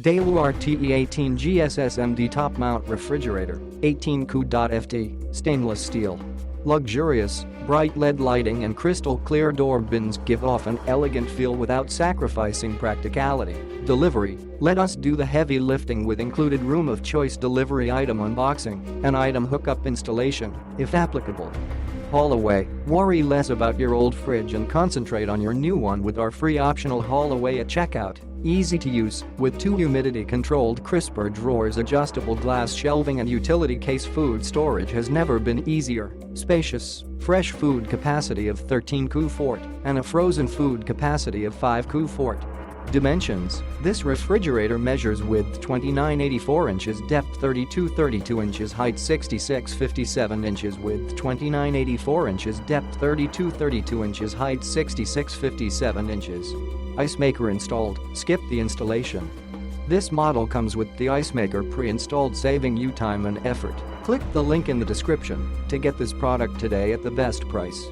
Daewoo RTE18GSBMD top mount refrigerator, 18 Cu.Ft, stainless steel. Luxurious, bright LED lighting and crystal clear door bins give off an elegant feel without sacrificing practicality. Delivery: let us do the heavy lifting with included room of choice delivery item unboxing and item hookup installation, if applicable. Haul away: worry less about your old fridge and concentrate on your new one with our free optional haul away at checkout. Easy to use, with 2 humidity-controlled crisper drawers, adjustable glass shelving and utility case. Food storage has never been easier. Spacious, fresh food capacity of 13 Cu.Ft and a frozen food capacity of 5 Cu.Ft. Dimensions: this refrigerator measures width 29.84 inches, depth 32.32 inches, height 66.57 inches, width 29.84 inches, depth 32.32 inches, height 66.57 inches. Ice maker installed. Skip the installation. This model comes with the ice maker pre-installed, saving you time and effort. Click the link in the description to get this product today at the best price.